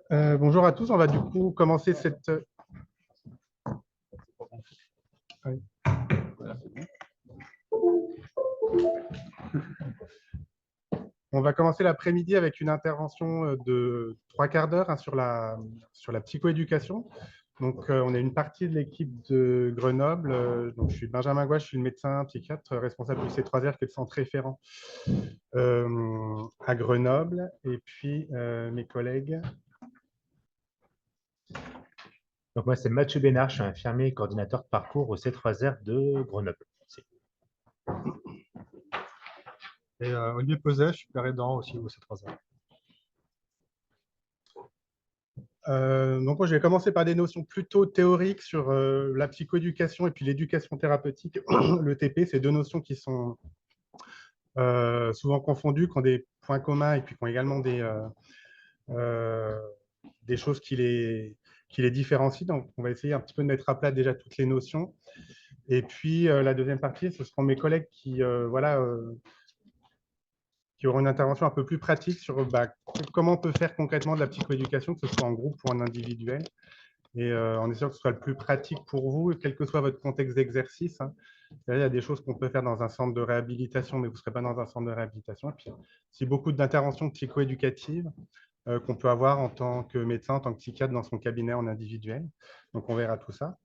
Bonjour à tous, on va du coup commencer cette... oui. On va commencer l'après-midi avec une intervention de 3/4 d'heure hein, sur la psychoéducation. Donc, on est une partie de l'équipe de Grenoble. Donc, je suis Benjamin Gouache, je suis le médecin psychiatre responsable du C3R, qui est le centre référent à Grenoble. Et puis, mes collègues. Donc moi, c'est Mathieu Bénard, je suis infirmier et coordinateur de parcours au C3R de Grenoble. Et Olivier Peset, je suis père aidant aussi au C3R. Donc, moi, je vais commencer par des notions plutôt théoriques sur la psychoéducation et puis l'éducation thérapeutique, le TP. C'est deux notions qui sont souvent confondues, qui ont des points communs et puis qui ont également des choses qui les différencient. Donc, on va essayer un petit peu de mettre à plat déjà toutes les notions. Et puis, la deuxième partie, ce seront mes collègues qui auront une intervention un peu plus pratique sur comment on peut faire concrètement de la psychoéducation, que ce soit en groupe ou en individuel. Et en essayant que ce soit le plus pratique pour vous, quel que soit votre contexte d'exercice. Hein. Il y a des choses qu'on peut faire dans un centre de réhabilitation, mais vous ne serez pas dans un centre de réhabilitation. Et puis, c'est beaucoup d'interventions psychoéducatives qu'on peut avoir en tant que médecin, en tant que psychiatre dans son cabinet en individuel. Donc, on verra tout ça.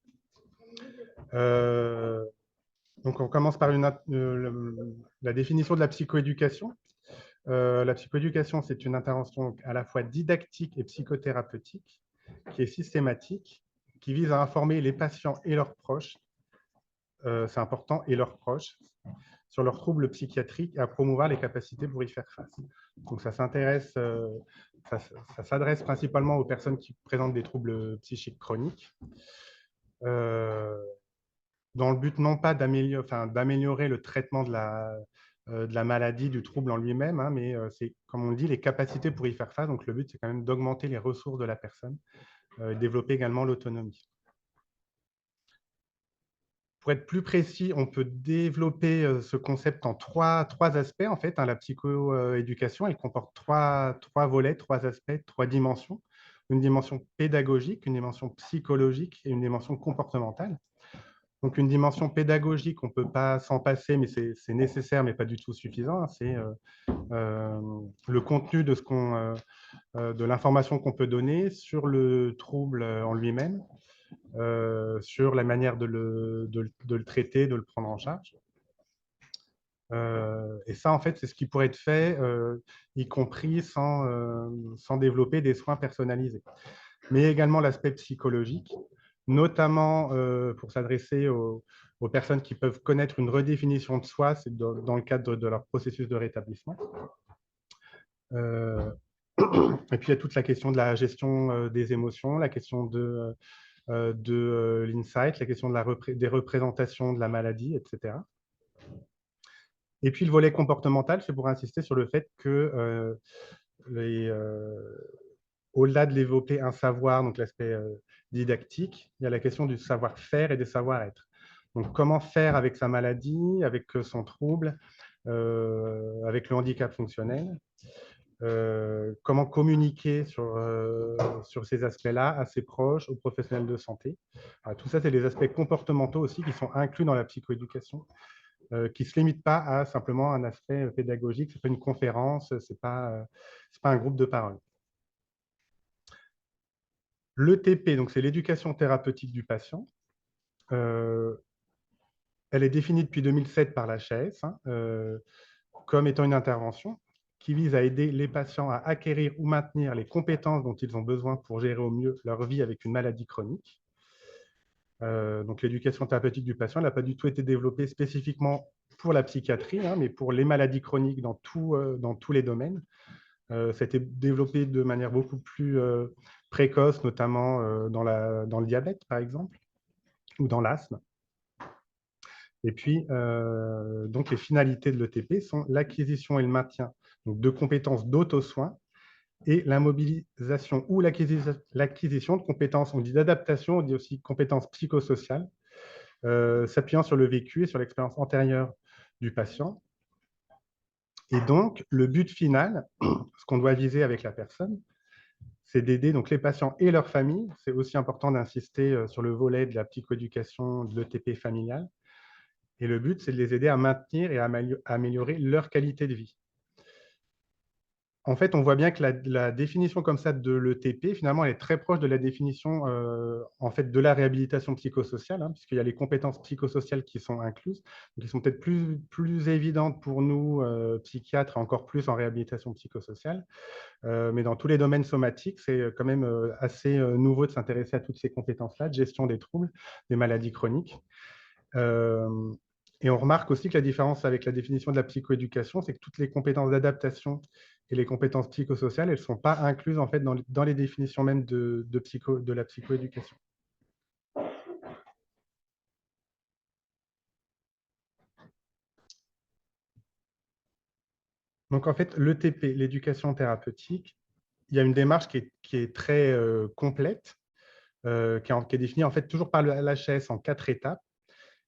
Donc, on commence par la définition de la psychoéducation. La psychoéducation, c'est une intervention à la fois didactique et psychothérapeutique, qui est systématique, qui vise à informer les patients et leurs proches, c'est important, et leurs proches, sur leurs troubles psychiatriques et à promouvoir les capacités pour y faire face. Donc ça s'adresse principalement aux personnes qui présentent des troubles psychiques chroniques, dans le but non pas d'améliorer le traitement de la maladie, du trouble en lui-même, hein, mais c'est, comme on le dit, les capacités pour y faire face. Donc le but, c'est quand même d'augmenter les ressources de la personne, et développer également l'autonomie. Pour être plus précis, on peut développer ce concept en trois aspects. En fait, hein, la psychoéducation, elle comporte trois volets, trois aspects, trois dimensions. Une dimension pédagogique, une dimension psychologique et une dimension comportementale. Donc, une dimension pédagogique, on ne peut pas s'en passer, mais c'est nécessaire, mais pas du tout suffisant. Hein. C'est le contenu de l'information qu'on peut donner sur le trouble en lui-même, sur la manière de le traiter, de le prendre en charge. Et ça, en fait, c'est ce qui pourrait être fait, y compris sans développer des soins personnalisés. Mais également l'aspect psychologique, notamment pour s'adresser aux personnes qui peuvent connaître une redéfinition de soi, c'est dans le cadre de leur processus de rétablissement. Et puis, il y a toute la question de la gestion des émotions, la question de l'insight, la question des représentations de la maladie, etc. Et puis, le volet comportemental, c'est pour insister sur le fait que au-delà de développer un savoir, donc l'aspect didactique, il y a la question du savoir-faire et des savoir-être. Donc, comment faire avec sa maladie, avec son trouble, avec le handicap fonctionnel, comment communiquer sur ces aspects-là à ses proches, aux professionnels de santé. Alors, tout ça, c'est des aspects comportementaux aussi qui sont inclus dans la psychoéducation, qui ne se limitent pas à simplement un aspect pédagogique. Ce n'est pas une conférence, ce n'est pas un groupe de parole. L'ETP, donc c'est l'éducation thérapeutique du patient. Elle est définie depuis 2007 par l'HAS hein, comme étant une intervention qui vise à aider les patients à acquérir ou maintenir les compétences dont ils ont besoin pour gérer au mieux leur vie avec une maladie chronique. Donc l'éducation thérapeutique du patient n'a pas du tout été développée spécifiquement pour la psychiatrie, hein, mais pour les maladies chroniques dans tous les domaines. Ça a été développé de manière beaucoup plus précoce, notamment dans le diabète, par exemple, ou dans l'asthme. Et puis, donc les finalités de l'ETP sont l'acquisition et le maintien donc, de compétences d'auto-soin et la mobilisation ou l'acquisition de compétences, on dit d'adaptation, on dit aussi compétences psychosociales, s'appuyant sur le vécu et sur l'expérience antérieure du patient. Et donc, le but final, ce qu'on doit viser avec la personne, c'est d'aider donc les patients et leurs familles. C'est aussi important d'insister sur le volet de la psychoéducation, de l'ETP familiale. Et le but, c'est de les aider à maintenir et à améliorer leur qualité de vie. En fait, on voit bien que la définition comme ça de l'ETP, finalement, elle est très proche de la définition en fait, de la réhabilitation psychosociale, hein, puisqu'il y a les compétences psychosociales qui sont incluses, qui sont peut-être plus évidentes pour nous, psychiatres, et encore plus en réhabilitation psychosociale. Mais dans tous les domaines somatiques, c'est quand même assez nouveau de s'intéresser à toutes ces compétences-là, de gestion des troubles, des maladies chroniques. Et on remarque aussi que la différence avec la définition de la psychoéducation, c'est que toutes les compétences d'adaptation et les compétences psychosociales, elles ne sont pas incluses en fait, dans les définitions même de la psychoéducation. Donc en fait, l'ETP, l'éducation thérapeutique, il y a une démarche qui est très complète, qui est définie en fait toujours par l'HAS en 4 étapes.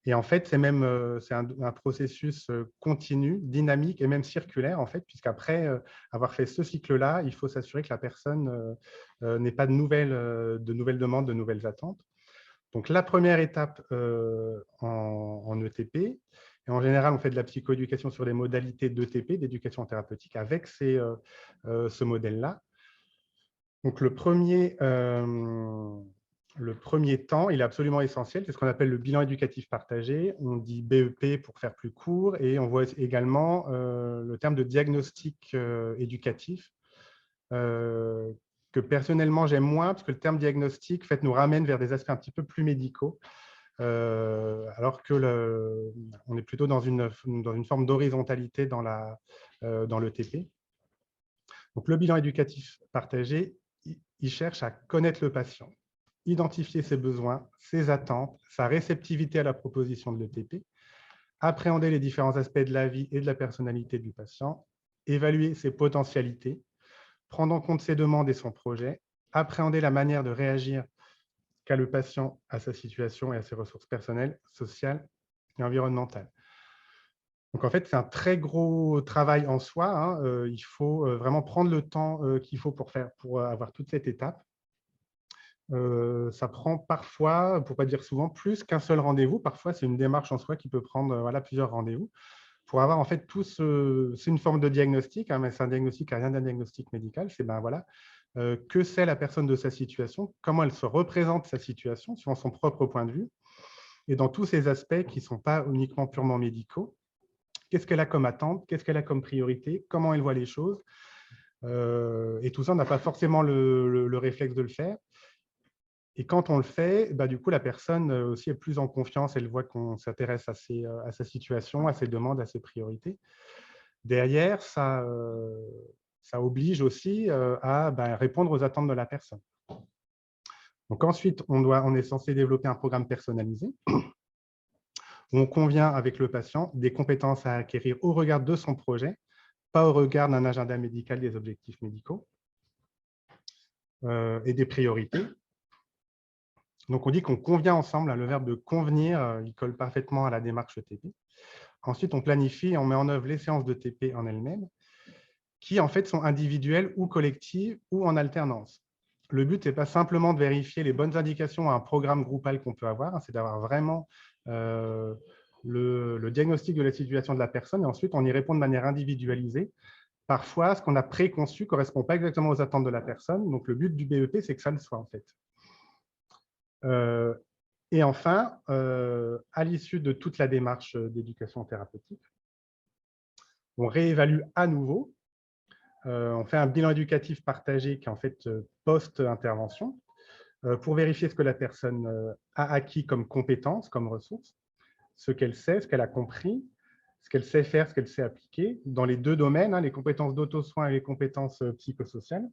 Et en fait, c'est un processus continu, dynamique et même circulaire, en fait, puisqu'après avoir fait ce cycle-là, il faut s'assurer que la personne n'ait pas de nouvelles demandes, de nouvelles attentes. Donc, la première étape en ETP, et en général, on fait de la psychoéducation sur les modalités d'ETP, d'éducation thérapeutique, avec ce modèle-là. Donc, le premier temps, il est absolument essentiel, c'est ce qu'on appelle le bilan éducatif partagé. On dit BEP pour faire plus court, et on voit également le terme de diagnostic éducatif, que personnellement j'aime moins, parce que le terme diagnostic en fait, nous ramène vers des aspects un petit peu plus médicaux, alors que on est plutôt dans une forme d'horizontalité dans l'ETP. Donc, le bilan éducatif partagé, il cherche à connaître le patient, identifier ses besoins, ses attentes, sa réceptivité à la proposition de l'ETP, appréhender les différents aspects de la vie et de la personnalité du patient, évaluer ses potentialités, prendre en compte ses demandes et son projet, appréhender la manière de réagir qu'a le patient à sa situation et à ses ressources personnelles, sociales et environnementales. Donc, en fait, c'est un très gros travail en soi, hein. Il faut vraiment prendre le temps qu'il faut pour avoir toute cette étape. Ça prend parfois, pour ne pas dire souvent, plus qu'un seul rendez-vous. Parfois, c'est une démarche en soi qui peut prendre voilà, plusieurs rendez-vous pour avoir en fait tout ce… C'est une forme de diagnostic, hein, mais c'est un diagnostic à rien d'un diagnostic médical. C'est ben voilà, que sait la personne de sa situation, comment elle se représente sa situation, suivant son propre point de vue, et dans tous ces aspects qui ne sont pas uniquement purement médicaux. Qu'est-ce qu'elle a comme attente, qu'est-ce qu'elle a comme priorité, comment elle voit les choses. Et tout ça, on n'a pas forcément le réflexe de le faire. Et quand on le fait, bah, du coup, la personne aussi est plus en confiance, elle voit qu'on s'intéresse à sa situation, à ses demandes, à ses priorités. Derrière, ça oblige aussi à répondre aux attentes de la personne. Donc ensuite, on est censé développer un programme personnalisé où on convient avec le patient des compétences à acquérir au regard de son projet, pas au regard d'un agenda médical, des objectifs médicaux et des priorités. Donc, on dit qu'on convient ensemble, hein, le verbe de convenir, il colle parfaitement à la démarche ETP. Ensuite, on planifie et on met en œuvre les séances de TP en elles-mêmes, qui en fait sont individuelles ou collectives ou en alternance. Le but n'est pas simplement de vérifier les bonnes indications à un programme groupal qu'on peut avoir, hein, c'est d'avoir vraiment le diagnostic de la situation de la personne et ensuite on y répond de manière individualisée. Parfois, ce qu'on a préconçu ne correspond pas exactement aux attentes de la personne, donc le but du BEP, c'est que ça le soit en fait. Et enfin, à l'issue de toute la démarche d'éducation thérapeutique, on réévalue à nouveau, on fait un bilan éducatif partagé qui est en fait post-intervention, pour vérifier ce que la personne a acquis comme compétences, comme ressources, ce qu'elle sait, ce qu'elle a compris, ce qu'elle sait faire, ce qu'elle sait appliquer, dans les deux domaines, hein, les compétences d'auto-soin et les compétences psychosociales,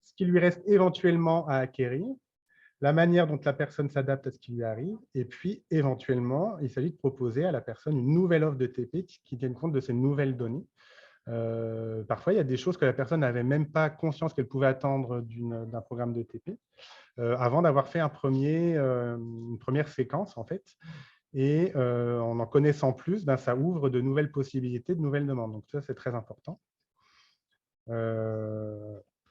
ce qui lui reste éventuellement à acquérir, la manière dont la personne s'adapte à ce qui lui arrive, et puis éventuellement, il s'agit de proposer à la personne une nouvelle offre de TP qui tienne compte de ces nouvelles données. Parfois, il y a des choses que la personne n'avait même pas conscience qu'elle pouvait attendre d'un programme de TP, avant d'avoir fait une première séquence, en fait. Et en connaissant plus, ça ouvre de nouvelles possibilités, de nouvelles demandes. Donc ça, c'est très important.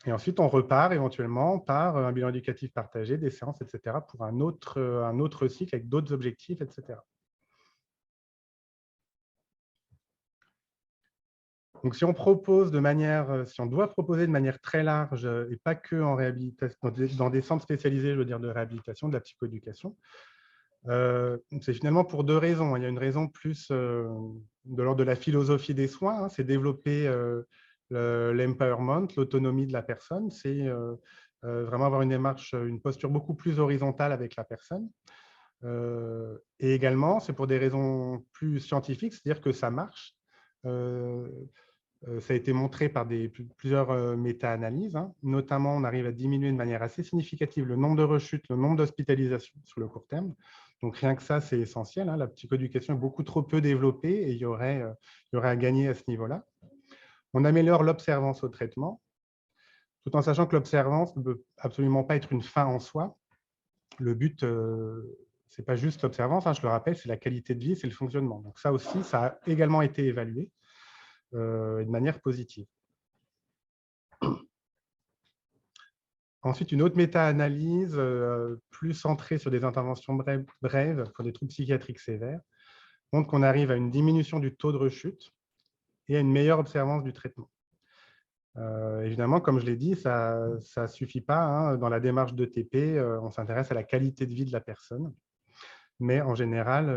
Et ensuite, on repart éventuellement par un bilan éducatif partagé, des séances, etc., pour un autre cycle avec d'autres objectifs, etc. Donc, si on doit proposer de manière très large, et pas que en réhabilitation, dans des centres spécialisés, je veux dire, de réhabilitation, de la psychoéducation, c'est finalement pour deux raisons. Il y a une raison plus de l'ordre de la philosophie des soins, hein, c'est développer l'empowerment, l'autonomie de la personne, c'est vraiment avoir une démarche, une posture beaucoup plus horizontale avec la personne. Et également, c'est pour des raisons plus scientifiques, c'est-à-dire que ça marche. Ça a été montré par plusieurs méta-analyses. Hein. Notamment, on arrive à diminuer de manière assez significative le nombre de rechutes, le nombre d'hospitalisations sur le court terme. Donc, rien que ça, c'est essentiel. Hein. La psychoéducation est beaucoup trop peu développée et il y aurait à gagner à ce niveau-là. On améliore l'observance au traitement, tout en sachant que l'observance ne peut absolument pas être une fin en soi. Le but, ce n'est pas juste l'observance, hein, je le rappelle, c'est la qualité de vie, c'est le fonctionnement. Donc, ça aussi, ça a également été évalué de manière positive. Ensuite, une autre méta-analyse plus centrée sur des interventions brèves pour des troubles psychiatriques sévères montre qu'on arrive à une diminution du taux de rechute et à une meilleure observance du traitement. Évidemment, comme je l'ai dit, ça ne suffit pas. Hein. Dans la démarche d'ETP, on s'intéresse à la qualité de vie de la personne. Mais en général,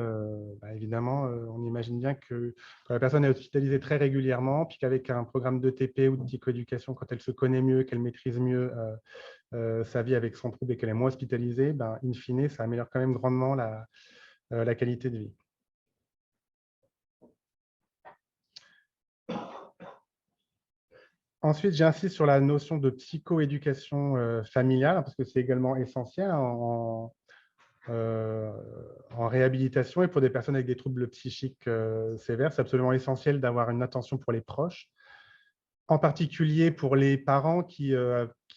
évidemment, on imagine bien que quand la personne est hospitalisée très régulièrement, puis qu'avec un programme d'ETP ou de psychoéducation, quand elle se connaît mieux, qu'elle maîtrise mieux sa vie avec son trouble et qu'elle est moins hospitalisée, in fine, ça améliore quand même grandement la qualité de vie. Ensuite, j'insiste sur la notion de psychoéducation familiale, parce que c'est également essentiel en réhabilitation et pour des personnes avec des troubles psychiques sévères. C'est absolument essentiel d'avoir une attention pour les proches, en particulier pour les parents qui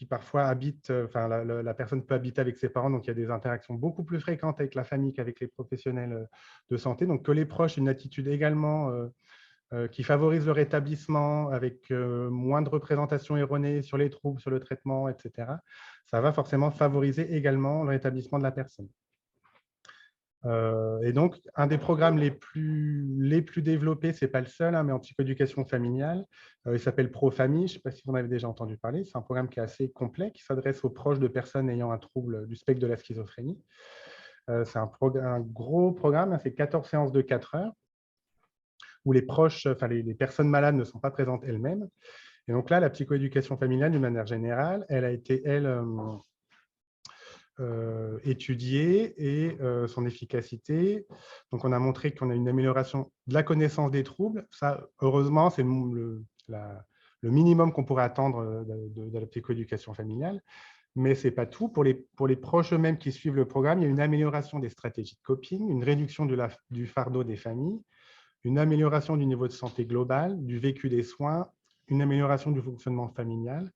parfois habitent, la personne peut habiter avec ses parents, donc il y a des interactions beaucoup plus fréquentes avec la famille qu'avec les professionnels de santé. Donc que les proches aient une attitude également qui favorise le rétablissement avec moins de représentation erronée sur les troubles, sur le traitement, etc. Ça va forcément favoriser également le rétablissement de la personne. Et donc, un des programmes les plus développés, ce n'est pas le seul, hein, mais en psychoéducation familiale, il s'appelle ProFamille. Je ne sais pas si vous en avez déjà entendu parler. C'est un programme qui est assez complet, qui s'adresse aux proches de personnes ayant un trouble du spectre de la schizophrénie. C'est un gros programme, hein, c'est 14 séances de 4 heures, où les proches, les personnes malades ne sont pas présentes elles-mêmes. Et donc là, la psychoéducation familiale, d'une manière générale, elle a été, étudiée et son efficacité. Donc, on a montré qu'on a une amélioration de la connaissance des troubles. Ça, heureusement, c'est le minimum qu'on pourrait attendre de la psychoéducation familiale. Mais ce n'est pas tout. Pour les proches eux-mêmes qui suivent le programme, il y a une amélioration des stratégies de coping, une réduction du fardeau des familles, une amélioration du niveau de santé global, du vécu des soins, une amélioration du fonctionnement familial.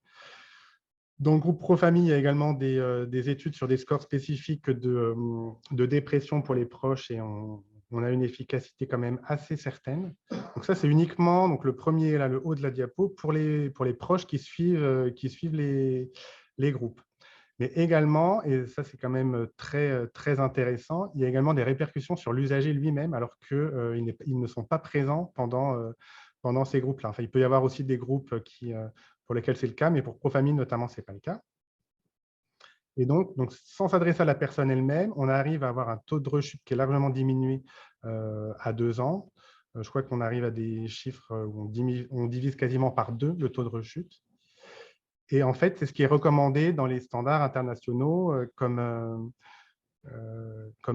Dans le groupe ProFamille, il y a également des études sur des scores spécifiques de dépression pour les proches et on a une efficacité quand même assez certaine. Donc ça, c'est uniquement, donc le premier, là, le haut de la diapo, pour les proches qui suivent les groupes. Mais également, et ça c'est quand même très intéressant, il y a également des répercussions sur l'usager lui-même, alors qu'ils ne sont pas présents pendant ces groupes-là. Enfin, il peut y avoir aussi des groupes pour lesquels c'est le cas, mais pour ProFamille notamment, ce n'est pas le cas. Et donc, sans s'adresser à la personne elle-même, on arrive à avoir un taux de rechute qui est largement diminué à 2 ans. Je crois qu'on arrive à des chiffres où on divise quasiment par 2 le taux de rechute. Et en fait, c'est ce qui est recommandé dans les standards internationaux comme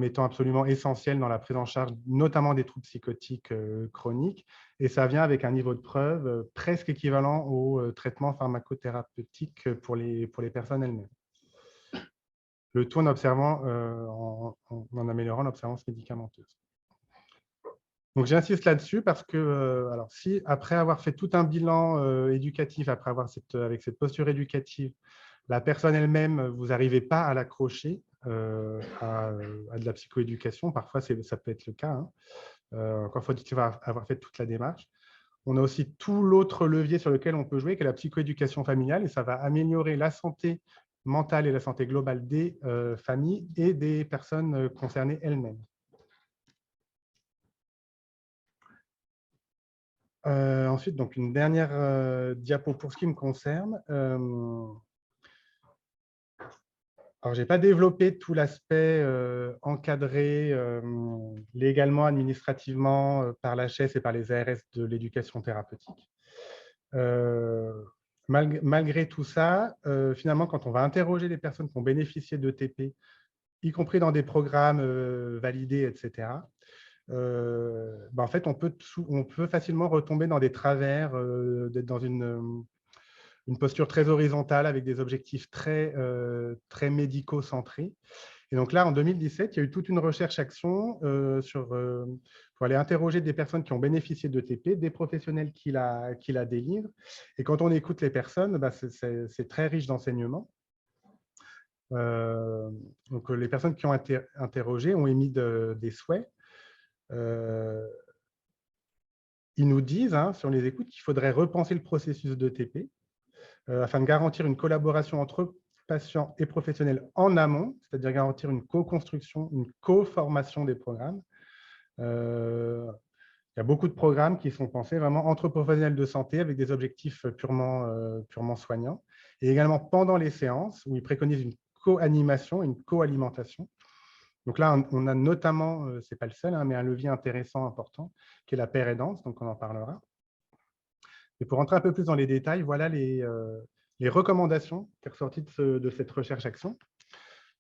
étant absolument essentiel dans la prise en charge, notamment des troubles psychotiques chroniques. Et ça vient avec un niveau de preuve presque équivalent au traitement pharmacothérapeutique pour les personnes elles-mêmes. Le tout en améliorant l'observance médicamenteuse. Donc, j'insiste là-dessus parce que, alors, si après avoir fait tout un bilan éducatif, après avoir avec cette posture éducative, la personne elle-même, vous n'arrivez pas à l'accrocher à de la psychoéducation, parfois ça peut être le cas, hein. Encore faut-il avoir fait toute la démarche. On a aussi tout l'autre levier sur lequel on peut jouer, qui est la psychoéducation familiale, et ça va améliorer la santé mentale et la santé globale des familles et des personnes concernées elles-mêmes. Ensuite, donc une dernière diapo pour ce qui me concerne. Alors, je n'ai pas développé tout l'aspect encadré légalement, administrativement par l'HS et par les ARS de l'éducation thérapeutique. Malgré tout ça, finalement, quand on va interroger les personnes qui ont bénéficié d'ETP, y compris dans des programmes validés, etc., en fait, on peut facilement retomber dans des travers, d'être dans une posture très horizontale avec des objectifs très médico-centrés. Et donc là, en 2017, il y a eu toute une recherche-action pour aller interroger des personnes qui ont bénéficié d'ETP, des professionnels qui la délivrent. Et quand on écoute les personnes, c'est très riche d'enseignements. Donc les personnes qui ont été interrogées ont émis des souhaits. Ils nous disent, si on les écoute, qu'il faudrait repenser le processus d'ETP afin de garantir une collaboration entre patients et professionnels en amont, c'est-à-dire garantir une co-construction, une co-formation des programmes. Il y a beaucoup de programmes qui sont pensés vraiment entre professionnels de santé avec des objectifs purement soignants. Et également pendant les séances où ils préconisent une co-animation, une co-alimentation. Donc là, on a notamment, ce n'est pas le seul, mais un levier intéressant, important, qui est la paire aidance, donc on en parlera. Et pour rentrer un peu plus dans les détails, voilà les recommandations qui sont ressorties de cette recherche-action.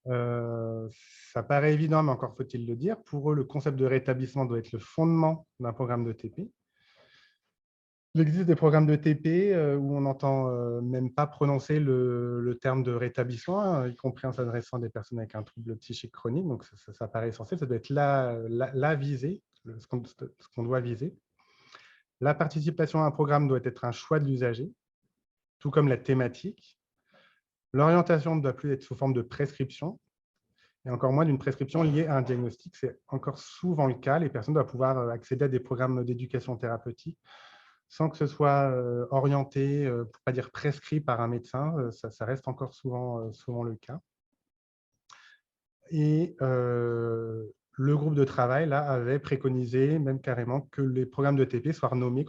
Ça paraît évident, mais encore faut-il le dire. Pour eux, le concept de rétablissement doit être le fondement d'un programme de TP. Il existe des programmes de TP où on n'entend même pas prononcer le terme de rétablissement, y compris en s'adressant à des personnes avec un trouble psychique chronique. Donc, ça paraît essentiel. Ça doit être la visée, ce qu'on doit viser. La participation à un programme doit être un choix de l'usager, tout comme la thématique. L'orientation ne doit plus être sous forme de prescription, et encore moins d'une prescription liée à un diagnostic. C'est encore souvent le cas. Les personnes doivent pouvoir accéder à des programmes d'éducation thérapeutique sans que ce soit orienté, pour ne pas dire prescrit par un médecin. Ça reste encore souvent le cas. Et le groupe de travail là, avait préconisé même carrément que les programmes de TP soient renommés,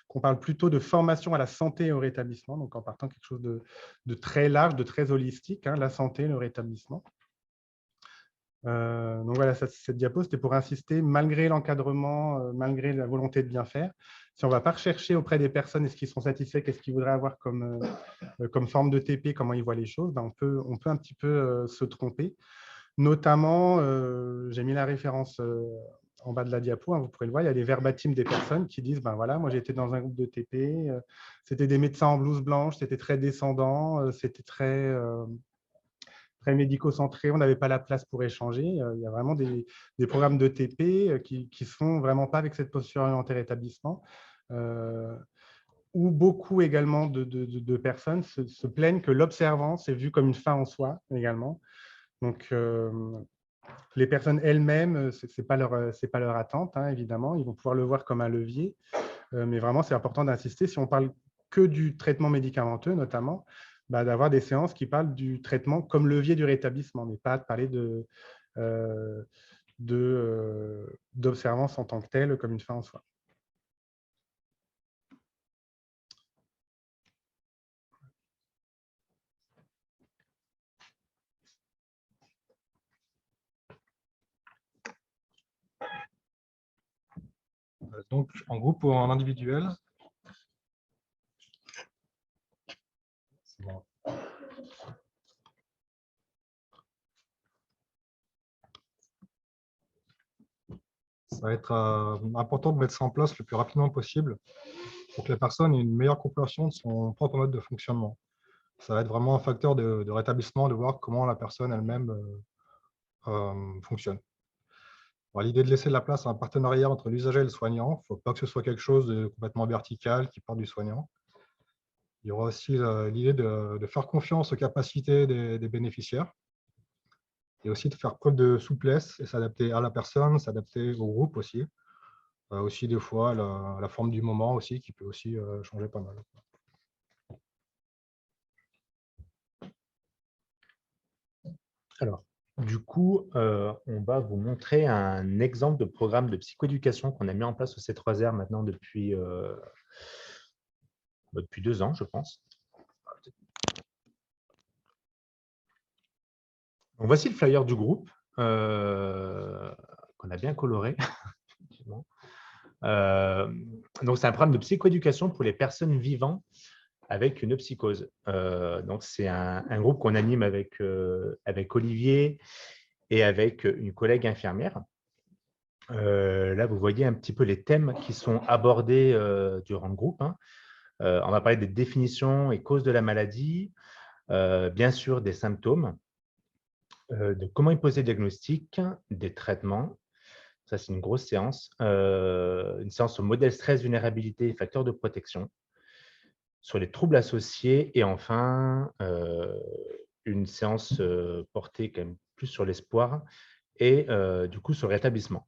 qu'on parle plutôt de formation à la santé et au rétablissement, donc en partant quelque chose de très large, de très holistique, la santé, le rétablissement. Donc voilà, cette diapo, c'était pour insister, malgré l'encadrement, malgré la volonté de bien faire, si on ne va pas rechercher auprès des personnes est-ce qu'ils sont satisfaits, qu'est-ce qu'ils voudraient avoir comme forme de TP, comment ils voient les choses, on peut un petit peu se tromper. Notamment, j'ai mis la référence en bas de la diapo, vous pourrez le voir, il y a des verbatims des personnes qui disent, voilà, moi j'étais dans un groupe de TP, c'était des médecins en blouse blanche, c'était très descendant, c'était très médico-centré, on n'avait pas la place pour échanger. Il y a vraiment des programmes de TP qui ne se font vraiment pas avec cette posture orientée rétablissement, où beaucoup également de personnes se plaignent que l'observance est vue comme une fin en soi également. Donc, les personnes elles-mêmes, ce n'est pas leur attente, évidemment. Ils vont pouvoir le voir comme un levier. Mais vraiment, c'est important d'insister. Si on parle que du traitement médicamenteux, notamment, d'avoir des séances qui parlent du traitement comme levier du rétablissement, mais pas de parler d'observance en tant que telle, comme une fin en soi. Donc, en groupe ou en individuel? C'est bon. Ça va être important de mettre ça en place le plus rapidement possible pour que la personne ait une meilleure compréhension de son propre mode de fonctionnement. Ça va être vraiment un facteur de rétablissement, de voir comment la personne elle-même fonctionne. L'idée de laisser la place à un partenariat entre l'usager et le soignant, il ne faut pas que ce soit quelque chose de complètement vertical qui part du soignant. Il y aura aussi l'idée de faire confiance aux capacités des bénéficiaires et aussi de faire preuve de souplesse et s'adapter à la personne, s'adapter au groupe aussi. Aussi, des fois, la forme du moment aussi, qui peut aussi changer pas mal. Alors, du coup, on va vous montrer un exemple de programme de psychoéducation qu'on a mis en place au C3R maintenant depuis 2 ans, je pense. Donc, voici le flyer du groupe qu'on a bien coloré. Donc, c'est un programme de psychoéducation pour les personnes vivant avec une psychose. Donc, c'est un groupe qu'on anime avec Olivier et avec une collègue infirmière. Là, vous voyez un petit peu les thèmes qui sont abordés durant le groupe. On va parler des définitions et causes de la maladie, bien sûr des symptômes, de comment y poser le diagnostic, des traitements. Ça, c'est une grosse séance. Une séance au modèle stress, vulnérabilité et facteurs de protection, sur les troubles associés et enfin, une séance portée quand même plus sur l'espoir et du coup sur le rétablissement.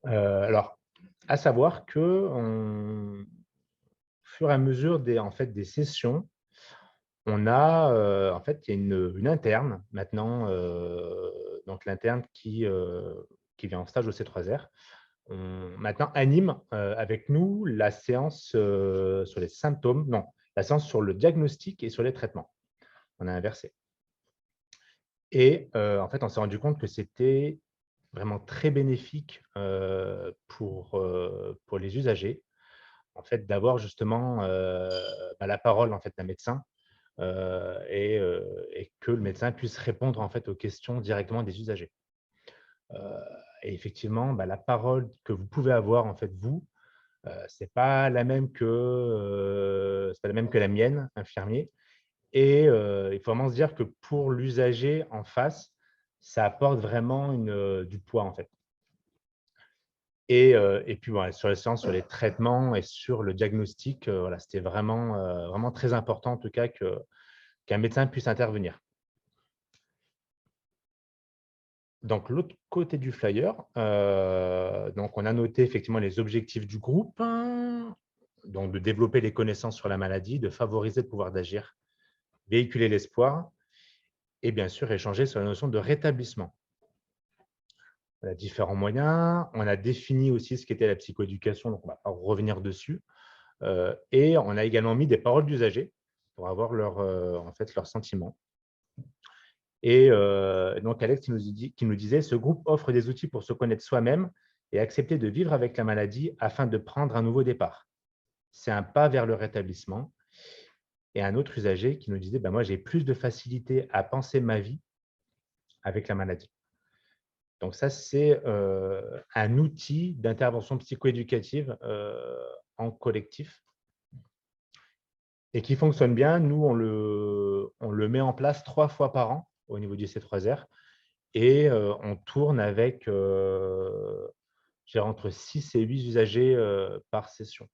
Alors, à savoir que au fur et à mesure des sessions, on a en fait, il y a une interne maintenant, donc l'interne qui vient en stage au C3R, maintenant anime avec nous la séance sur les symptômes, non, la séance sur le diagnostic et sur les traitements. On a inversé. Et en fait, on s'est rendu compte que c'était vraiment très bénéfique pour les usagers, en fait, d'avoir justement la parole en fait, d'un médecin et que le médecin puisse répondre en fait, aux questions directement des usagers. Et effectivement, la parole que vous pouvez avoir, en fait, vous, c'est pas la même que la mienne, infirmier. Et il faut vraiment se dire que pour l'usager en face, ça apporte vraiment du poids, en fait. Et puis, voilà, sur les séances, sur les traitements et sur le diagnostic, voilà, c'était vraiment très important, en tout cas, qu'un médecin puisse intervenir. Donc, l'autre côté du flyer, donc on a noté effectivement les objectifs du groupe, donc de développer les connaissances sur la maladie, de favoriser le pouvoir d'agir, véhiculer l'espoir et bien sûr échanger sur la notion de rétablissement. On a différents moyens, on a défini aussi ce qu'était la psychoéducation, donc on ne va pas revenir dessus, et on a également mis des paroles d'usagers pour avoir en fait, leurs sentiments. Et donc, Alex qui nous disait « Ce groupe offre des outils pour se connaître soi-même et accepter de vivre avec la maladie afin de prendre un nouveau départ. C'est un pas vers le rétablissement. » Et un autre usager qui nous disait « Moi, j'ai plus de facilité à penser ma vie avec la maladie. » Donc ça, c'est un outil d'intervention psychoéducative en collectif et qui fonctionne bien. Nous, on le met en place 3 fois par an au niveau du C3R. Et on tourne avec entre 6 et 8 usagers par session.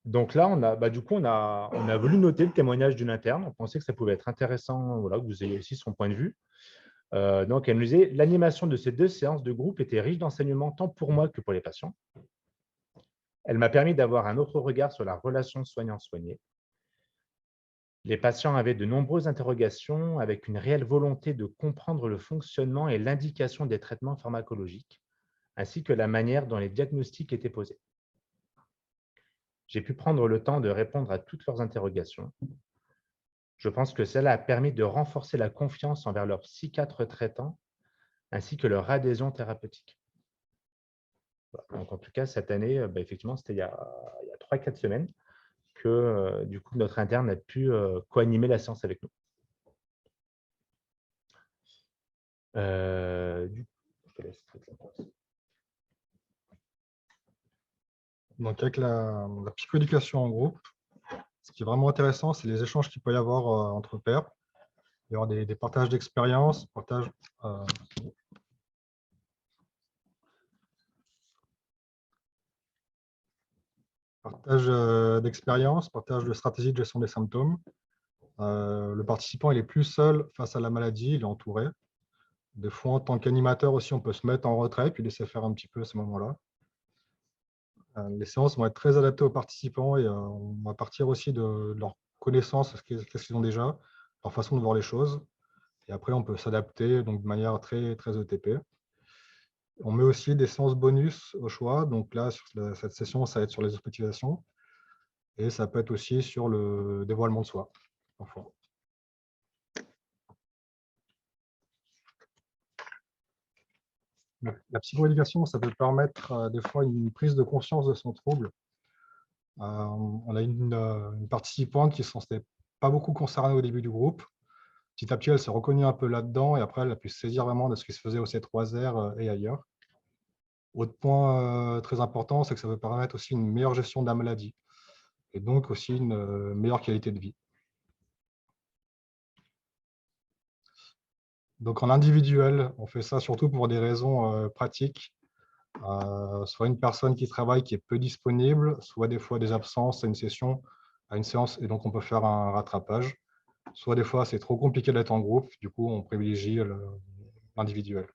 Donc là, on a voulu noter le témoignage d'une interne. On pensait que ça pouvait être intéressant, voilà, que vous ayez aussi son point de vue. Donc, elle nous disait « L'animation de ces 2 séances de groupe était riche d'enseignements tant pour moi que pour les patients. Elle m'a permis d'avoir un autre regard sur la relation soignant-soigné. Les patients avaient de nombreuses interrogations avec une réelle volonté de comprendre le fonctionnement et l'indication des traitements pharmacologiques, ainsi que la manière dont les diagnostics étaient posés. J'ai pu prendre le temps de répondre à toutes leurs interrogations. Je pense que cela a permis de renforcer la confiance envers leurs psychiatres traitants, ainsi que leur adhésion thérapeutique. » Donc, en tout cas, cette année, effectivement, c'était il y a 3-4 semaines que du coup, notre interne a pu co-animer la séance avec nous. Je te laisse. Donc, avec la psychoéducation en groupe, ce qui est vraiment intéressant, c'est les échanges qu'il peut y avoir entre pairs. Il y aura des partages d'expériences, partage d'expériences, partage de stratégies de gestion des symptômes. Le participant il est plus seul face à la maladie, il est entouré. Des fois, en tant qu'animateur aussi, on peut se mettre en retrait puis laisser faire un petit peu à ce moment-là. Les séances vont être très adaptées aux participants et on va partir aussi de leur connaissance, qu'est-ce qu'ils ont déjà, leur façon de voir les choses. Et après, on peut s'adapter donc de manière très, très ETP. On met aussi des séances bonus au choix. Donc là, sur cette session, ça va être sur les automatisations. Et ça peut être aussi sur le dévoilement de soi, parfois. La psychoéducation, ça peut permettre des fois une prise de conscience de son trouble. On a une participante qui ne se sentait pas beaucoup concernée au début du groupe. Petit à petit, elle s'est reconnue un peu là-dedans et après, elle a pu se saisir vraiment de ce qui se faisait au C3R et ailleurs. Autre point très important, c'est que ça peut permettre aussi une meilleure gestion de la maladie et donc aussi une meilleure qualité de vie. Donc en individuel, on fait ça surtout pour des raisons pratiques. Soit une personne qui travaille qui est peu disponible, soit des fois des absences à une session, à une séance, et donc on peut faire un rattrapage. Soit des fois, c'est trop compliqué d'être en groupe, du coup, on privilégie l'individuel.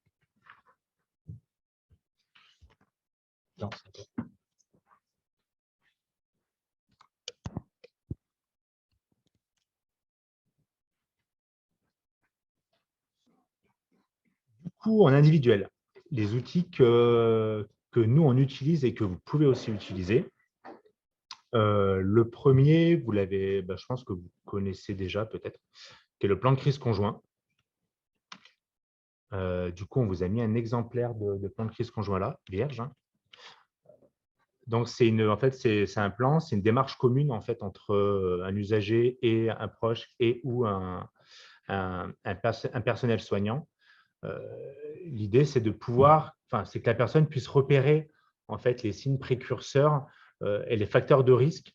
Du coup, en individuel, les outils que nous, on utilise et que vous pouvez aussi utiliser. Le premier, vous l'avez, je pense que vous connaissez déjà peut-être, qui est le plan de crise conjoint. Du coup, on vous a mis un exemplaire de plan de crise conjoint là, vierge. Hein. Donc, en fait, c'est un plan, c'est une démarche commune en fait, entre un usager et un proche et ou un personnel soignant. L'idée, c'est de pouvoir, c'est que la personne puisse repérer en fait, les signes précurseurs et les facteurs de risque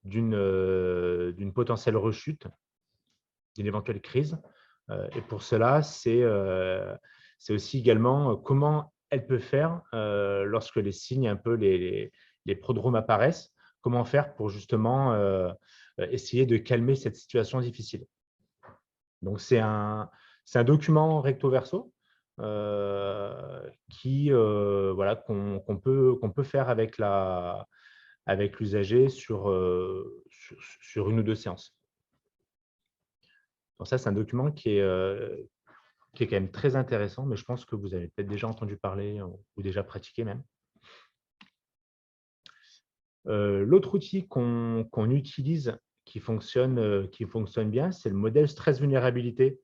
d'une potentielle rechute, d'une éventuelle crise. Et pour cela, c'est aussi également comment elle peut faire lorsque les signes, un peu les prodromes apparaissent, comment faire pour justement essayer de calmer cette situation difficile. Donc, c'est un document recto verso voilà, qu'on peut faire avec l'usager sur une ou deux séances. Donc ça, c'est un document qui est quand même très intéressant, mais je pense que vous avez peut-être déjà entendu parler ou déjà pratiqué même. L'autre outil qu'on utilise qui fonctionne bien, c'est le modèle stress-vulnérabilité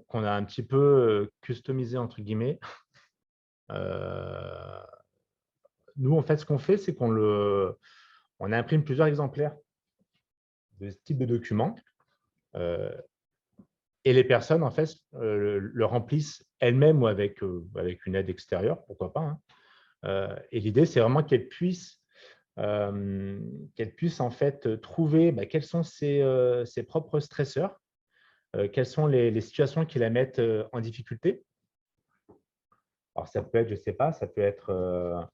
qu'on a un petit peu customisé, entre guillemets. Nous, en fait, ce qu'on fait, c'est qu'on imprime plusieurs exemplaires de ce type de document et les personnes, en fait, le remplissent elles-mêmes ou avec une aide extérieure, pourquoi pas. Hein. Et l'idée, c'est vraiment qu'elles puissent en fait trouver quels sont ses propres stresseurs, quelles sont les situations qui la mettent en difficulté. Alors, ça peut être, je ne sais pas, ça peut être,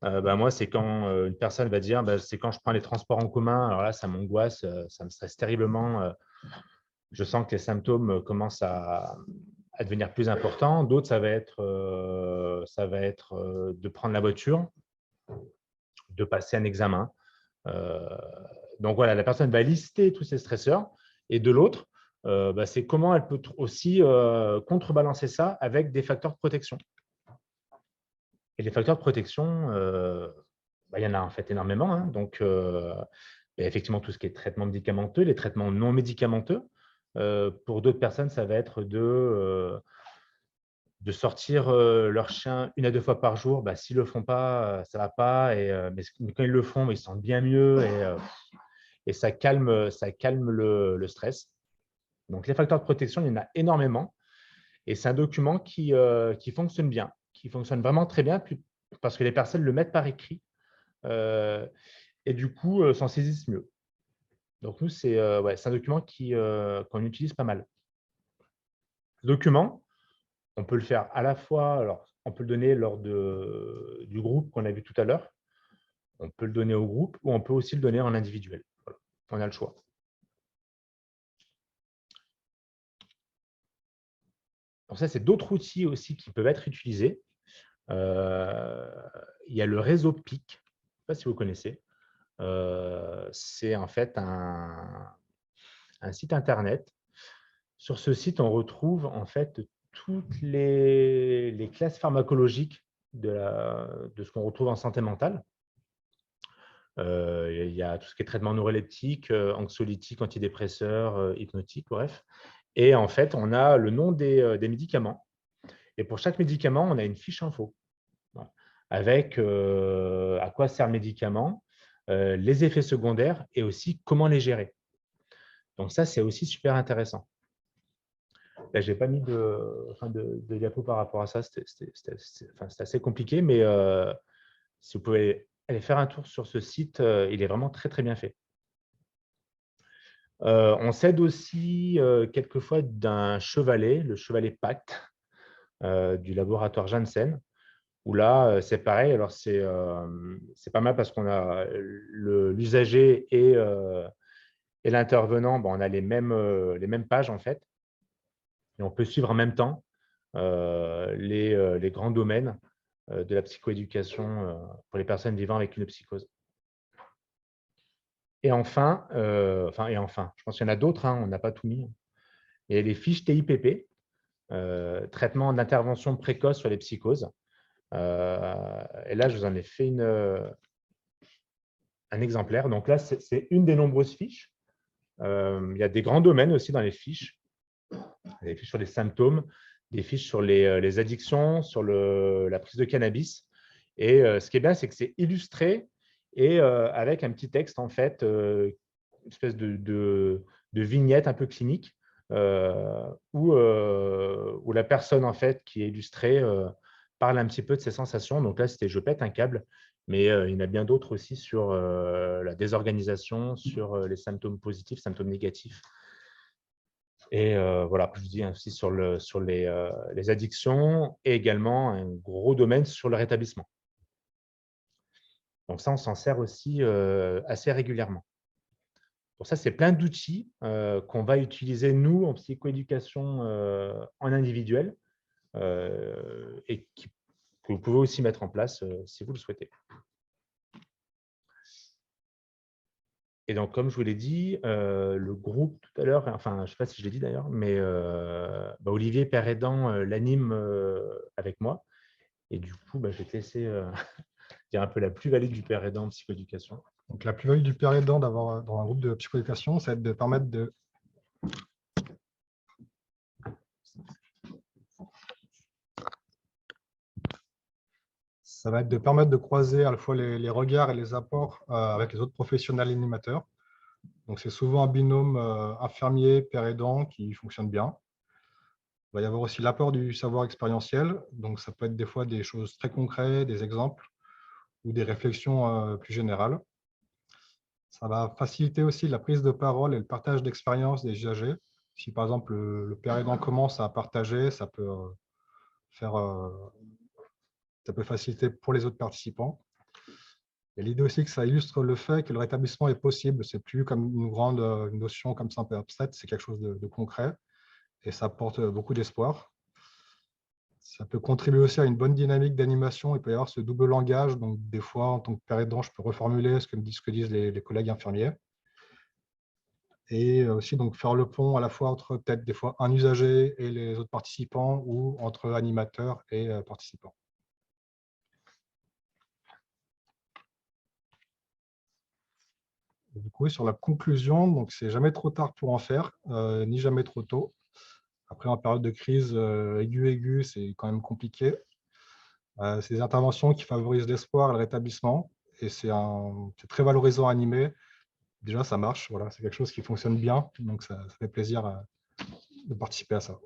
moi, c'est quand une personne va dire, c'est quand je prends les transports en commun, alors là, ça m'angoisse, ça me stresse terriblement, je sens que les symptômes commencent à devenir plus importants. D'autres, ça va être de prendre la voiture, de passer un examen. Donc voilà, la personne va lister tous ses stresseurs. Et de l'autre, c'est comment elle peut aussi contrebalancer ça avec des facteurs de protection. Et les facteurs de protection, il y en a en fait énormément. Hein. Donc, effectivement, tout ce qui est traitement médicamenteux, les traitements non médicamenteux. Pour d'autres personnes, ça va être de sortir leur chien 1 à 2 fois par jour. S'ils ne le font pas, ça ne va pas. Mais quand ils le font, ils se sentent bien mieux et ça calme le stress. Donc, les facteurs de protection, il y en a énormément. Et c'est un document qui fonctionne bien, qui fonctionne vraiment très bien parce que les personnes le mettent par écrit et du coup, s'en saisissent mieux. Donc, nous, c'est un document qu'on utilise pas mal. Ce document, on peut le faire à la fois, alors on peut le donner lors du groupe qu'on a vu tout à l'heure, on peut le donner au groupe ou on peut aussi le donner en individuel. Voilà. On a le choix. Donc ça, c'est d'autres outils aussi qui peuvent être utilisés. Il y a le réseau PIC, je ne sais pas si vous connaissez. C'est en fait un site internet. Sur ce site, on retrouve en fait toutes les classes pharmacologiques de ce qu'on retrouve en santé mentale. Il y a tout ce qui est traitement neuroleptique, anxiolytique, antidépresseur, hypnotique, bref. Et en fait, on a le nom des médicaments. Et pour chaque médicament, on a une fiche info. Voilà. Avec à quoi sert le médicament, les effets secondaires et aussi comment les gérer. Donc ça, c'est aussi super intéressant. Là, je n'ai pas mis de diapo par rapport à ça. C'était assez compliqué, mais si vous pouvez aller faire un tour sur ce site, il est vraiment très, très bien fait. On s'aide aussi quelquefois d'un chevalet, le chevalet Pacte, du laboratoire Janssen, où là, c'est pareil. Alors, c'est pas mal parce qu'on a l'usager et l'intervenant, on a les mêmes pages, en fait. Et on peut suivre en même temps les grands domaines de la psychoéducation pour les personnes vivant avec une psychose. Et enfin, je pense qu'il y en a d'autres, on n'a pas tout mis. Il y a les fiches TIPP, traitement d'intervention précoce sur les psychoses. Et là, je vous en ai fait un exemplaire. Donc là, c'est une des nombreuses fiches. Il y a des grands domaines aussi dans les fiches. Des fiches sur les symptômes, des fiches sur les addictions, sur la prise de cannabis. Et ce qui est bien, c'est que c'est illustré et avec un petit texte, en fait, une espèce de vignette un peu clinique où la personne, en fait, qui est illustrée parle un petit peu de ses sensations. Donc là, c'était « je pète un câble », mais il y en a bien d'autres aussi sur la désorganisation, sur les symptômes positifs, symptômes négatifs. Et voilà, je dis aussi sur les addictions et également un gros domaine sur le rétablissement. Donc ça, on s'en sert aussi assez régulièrement. Pour ça, c'est plein d'outils qu'on va utiliser, nous, en psychoéducation en individuel et que vous pouvez aussi mettre en place si vous le souhaitez. Et donc, comme je vous l'ai dit, le groupe tout à l'heure, enfin, je ne sais pas si je l'ai dit d'ailleurs, mais Olivier Pérédan l'anime avec moi. Et du coup, je vais te laisser dire un peu la plus-value du Pérédan en psychoéducation. Donc, la plus-value du Pérédan d'avoir dans un groupe de psychoéducation, c'est de permettre de… Ça va être de permettre de croiser à la fois les regards et les apports avec les autres professionnels animateurs. Donc, c'est souvent un binôme infirmier-père aidant qui fonctionne bien. Il va y avoir aussi l'apport du savoir expérientiel. Donc, ça peut être des fois des choses très concrètes, des exemples ou des réflexions plus générales. Ça va faciliter aussi la prise de parole et le partage d'expériences des usagers. Si, par exemple, le père aidant commence à partager, ça peut faciliter pour les autres participants. Et l'idée aussi que ça illustre le fait que le rétablissement est possible. Ce n'est plus comme une notion comme ça un peu abstraite, c'est quelque chose de concret et ça apporte beaucoup d'espoir. Ça peut contribuer aussi à une bonne dynamique d'animation. Il peut y avoir ce double langage. Donc, des fois, en tant que père aidant, je peux reformuler ce que disent les collègues infirmiers. Et aussi donc, faire le pont à la fois entre peut-être des fois un usager et les autres participants ou entre animateurs et participants. Du coup, sur la conclusion, donc c'est jamais trop tard pour en faire, ni jamais trop tôt. Après, en période de crise aiguë, c'est quand même compliqué. C'est des interventions qui favorisent l'espoir et le rétablissement. Et c'est très valorisant à animer. Déjà, ça marche. Voilà, c'est quelque chose qui fonctionne bien. Donc, ça fait plaisir de participer à ça.